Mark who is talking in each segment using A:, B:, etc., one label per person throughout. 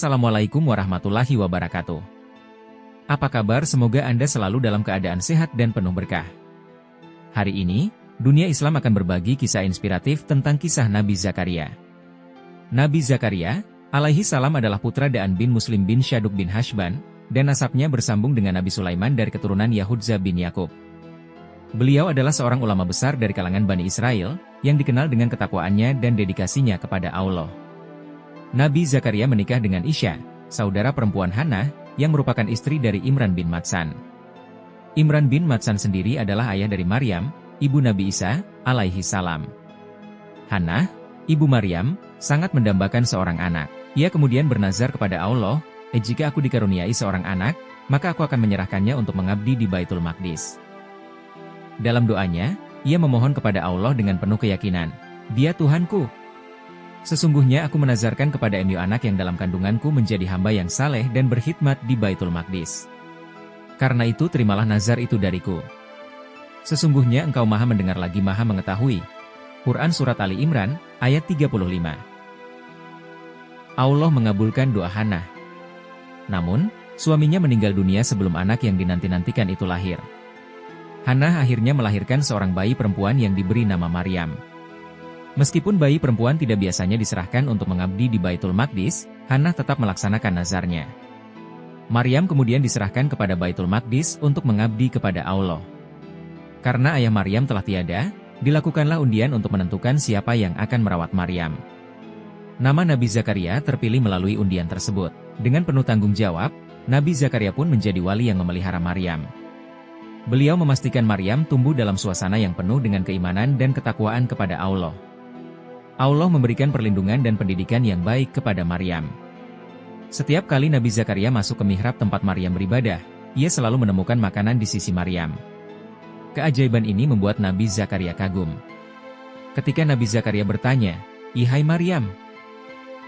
A: Assalamualaikum warahmatullahi wabarakatuh. Apa kabar? Semoga Anda selalu dalam keadaan sehat dan penuh berkah. Hari ini, dunia Islam akan berbagi kisah inspiratif tentang kisah Nabi Zakaria. Nabi Zakaria, alaihi salam adalah putra Da'an bin Muslim bin Syaduk bin Hashban, dan nasabnya bersambung dengan Nabi Sulaiman dari keturunan Yahudza bin Yakub. Beliau adalah seorang ulama besar dari kalangan Bani Israel, yang dikenal dengan ketakwaannya dan dedikasinya kepada Allah. Nabi Zakaria menikah dengan Isya, saudara perempuan Hannah, yang merupakan istri dari Imran bin Matsan. Imran bin Matsan sendiri adalah ayah dari Maryam, ibu Nabi Isa, alaihi salam. Hannah, ibu Maryam, sangat mendambakan seorang anak. Ia kemudian bernazar kepada Allah, jika aku dikaruniai seorang anak, maka aku akan menyerahkannya untuk mengabdi di Baitul Maqdis. Dalam doanya, ia memohon kepada Allah dengan penuh keyakinan, Dia Tuhanku. Sesungguhnya aku menazarkan kepada anak yang dalam kandunganku menjadi hamba yang saleh dan berkhidmat di Baitul Maqdis. Karena itu terimalah nazar itu dariku. Sesungguhnya engkau maha mendengar lagi maha mengetahui. Quran Surat Ali Imran, ayat 35. Allah mengabulkan doa Hannah. Namun, suaminya meninggal dunia sebelum anak yang dinanti-nantikan itu lahir. Hannah akhirnya melahirkan seorang bayi perempuan yang diberi nama Maryam. Meskipun bayi perempuan tidak biasanya diserahkan untuk mengabdi di Baitul Maqdis, Hannah tetap melaksanakan nazarnya. Maryam kemudian diserahkan kepada Baitul Maqdis untuk mengabdi kepada Allah. Karena ayah Maryam telah tiada, dilakukanlah undian untuk menentukan siapa yang akan merawat Maryam. Nama Nabi Zakaria terpilih melalui undian tersebut. Dengan penuh tanggung jawab, Nabi Zakaria pun menjadi wali yang memelihara Maryam. Beliau memastikan Maryam tumbuh dalam suasana yang penuh dengan keimanan dan ketakwaan kepada Allah. Allah memberikan perlindungan dan pendidikan yang baik kepada Maryam. Setiap kali Nabi Zakaria masuk ke mihrab tempat Maryam beribadah, ia selalu menemukan makanan di sisi Maryam. Keajaiban ini membuat Nabi Zakaria kagum. Ketika Nabi Zakaria bertanya, "Ihai Maryam,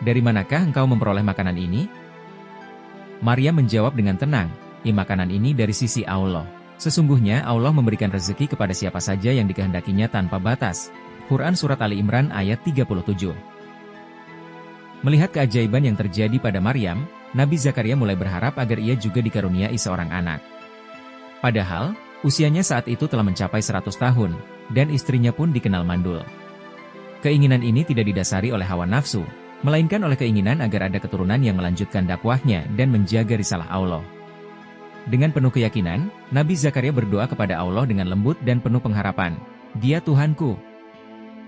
A: dari manakah engkau memperoleh makanan ini?" Maryam menjawab dengan tenang, Makanan ini dari sisi Allah. Sesungguhnya Allah memberikan rezeki kepada siapa saja yang dikehendakinya tanpa batas." Quran Surat Ali Imran ayat 37. Melihat keajaiban yang terjadi pada Maryam, Nabi Zakaria mulai berharap agar ia juga dikaruniai seorang anak. Padahal, usianya saat itu telah mencapai 100 tahun, dan istrinya pun dikenal mandul. Keinginan ini tidak didasari oleh hawa nafsu, melainkan oleh keinginan agar ada keturunan yang melanjutkan dakwahnya dan menjaga risalah Allah. Dengan penuh keyakinan, Nabi Zakaria berdoa kepada Allah dengan lembut dan penuh pengharapan, "Dia Tuhanku.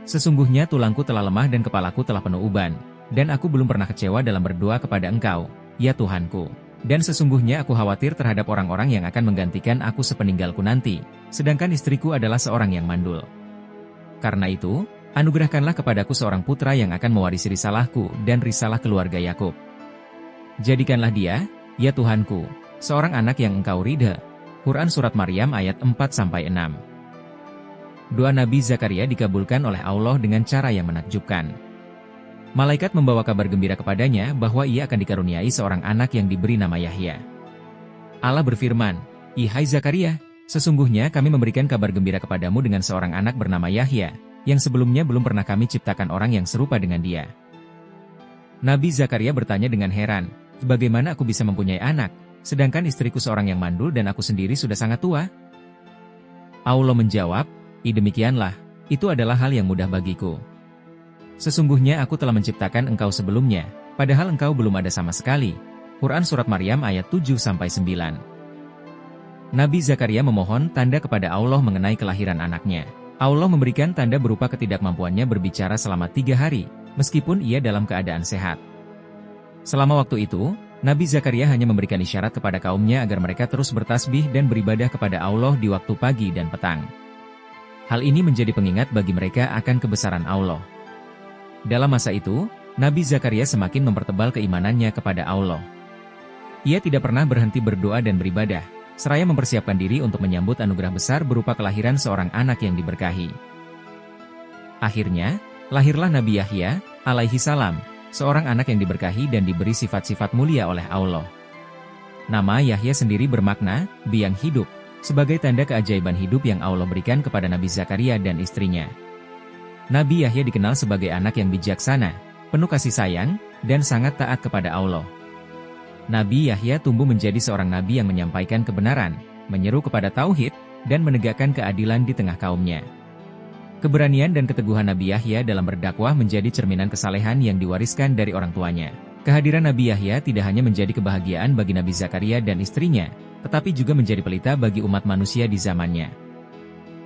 A: Sesungguhnya tulangku telah lemah dan kepalaku telah penuh uban, dan aku belum pernah kecewa dalam berdoa kepada Engkau, ya Tuhanku. Dan sesungguhnya aku khawatir terhadap orang-orang yang akan menggantikan aku sepeninggalku nanti, sedangkan istriku adalah seorang yang mandul. Karena itu, anugerahkanlah kepadaku seorang putra yang akan mewarisi risalahku dan risalah keluarga Yakub. Jadikanlah dia, ya Tuhanku, seorang anak yang Engkau ridha." Quran Surat Maryam ayat 4-6. Doa Nabi Zakaria dikabulkan oleh Allah dengan cara yang menakjubkan. Malaikat membawa kabar gembira kepadanya bahwa ia akan dikaruniai seorang anak yang diberi nama Yahya. Allah berfirman, "Ihai Zakaria, sesungguhnya kami memberikan kabar gembira kepadamu dengan seorang anak bernama Yahya, yang sebelumnya belum pernah kami ciptakan orang yang serupa dengan dia." Nabi Zakaria bertanya dengan heran, "Bagaimana aku bisa mempunyai anak, sedangkan istriku seorang yang mandul dan aku sendiri sudah sangat tua?" Allah menjawab, "Demikianlah, itu adalah hal yang mudah bagiku. Sesungguhnya aku telah menciptakan engkau sebelumnya, padahal engkau belum ada sama sekali." Quran Surat Maryam ayat 7-9. Nabi Zakaria memohon tanda kepada Allah mengenai kelahiran anaknya. Allah memberikan tanda berupa ketidakmampuannya berbicara selama 3 hari, meskipun ia dalam keadaan sehat. Selama waktu itu, Nabi Zakaria hanya memberikan isyarat kepada kaumnya agar mereka terus bertasbih dan beribadah kepada Allah di waktu pagi dan petang. Hal ini menjadi pengingat bagi mereka akan kebesaran Allah. Dalam masa itu, Nabi Zakaria semakin mempertebal keimanannya kepada Allah. Ia tidak pernah berhenti berdoa dan beribadah, seraya mempersiapkan diri untuk menyambut anugerah besar berupa kelahiran seorang anak yang diberkahi. Akhirnya, lahirlah Nabi Yahya, alaihi salam, seorang anak yang diberkahi dan diberi sifat-sifat mulia oleh Allah. Nama Yahya sendiri bermakna, biang hidup, sebagai tanda keajaiban hidup yang Allah berikan kepada Nabi Zakaria dan istrinya. Nabi Yahya dikenal sebagai anak yang bijaksana, penuh kasih sayang, dan sangat taat kepada Allah. Nabi Yahya tumbuh menjadi seorang nabi yang menyampaikan kebenaran, menyeru kepada tauhid, dan menegakkan keadilan di tengah kaumnya. Keberanian dan keteguhan Nabi Yahya dalam berdakwah menjadi cerminan kesalehan yang diwariskan dari orang tuanya. Kehadiran Nabi Yahya tidak hanya menjadi kebahagiaan bagi Nabi Zakaria dan istrinya, tetapi juga menjadi pelita bagi umat manusia di zamannya.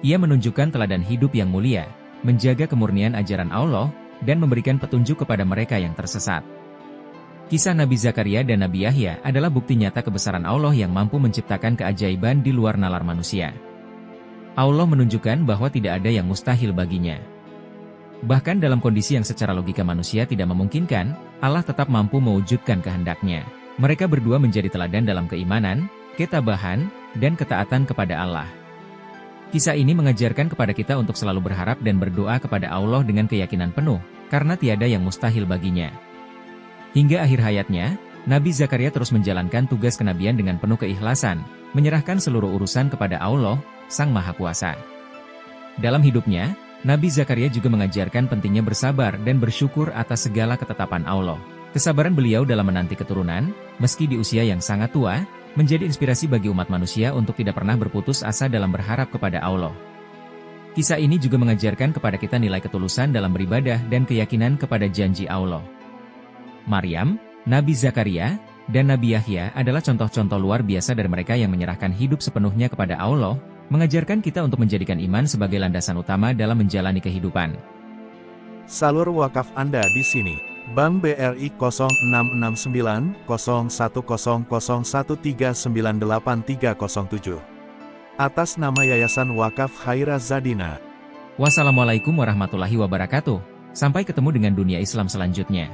A: Ia menunjukkan teladan hidup yang mulia, menjaga kemurnian ajaran Allah, dan memberikan petunjuk kepada mereka yang tersesat. Kisah Nabi Zakaria dan Nabi Yahya adalah bukti nyata kebesaran Allah yang mampu menciptakan keajaiban di luar nalar manusia. Allah menunjukkan bahwa tidak ada yang mustahil baginya. Bahkan dalam kondisi yang secara logika manusia tidak memungkinkan, Allah tetap mampu mewujudkan kehendaknya. Mereka berdua menjadi teladan dalam keimanan, ketabahan, dan ketaatan kepada Allah. Kisah ini mengajarkan kepada kita untuk selalu berharap dan berdoa kepada Allah dengan keyakinan penuh, karena tiada yang mustahil baginya. Hingga akhir hayatnya, Nabi Zakaria terus menjalankan tugas kenabian dengan penuh keikhlasan, menyerahkan seluruh urusan kepada Allah, Sang Maha Kuasa. Dalam hidupnya, Nabi Zakaria juga mengajarkan pentingnya bersabar dan bersyukur atas segala ketetapan Allah. Kesabaran beliau dalam menanti keturunan, meski di usia yang sangat tua, menjadi inspirasi bagi umat manusia untuk tidak pernah berputus asa dalam berharap kepada Allah. Kisah ini juga mengajarkan kepada kita nilai ketulusan dalam beribadah dan keyakinan kepada janji Allah. Maryam, Nabi Zakaria, dan Nabi Yahya adalah contoh-contoh luar biasa dari mereka yang menyerahkan hidup sepenuhnya kepada Allah, mengajarkan kita untuk menjadikan iman sebagai landasan utama dalam menjalani kehidupan.
B: Salur wakaf Anda di sini. Bank BRI 06690001398307. Atas nama Yayasan Wakaf Khaira Zadina.
A: Wassalamualaikum warahmatullahi wabarakatuh. Sampai ketemu dengan dunia Islam selanjutnya.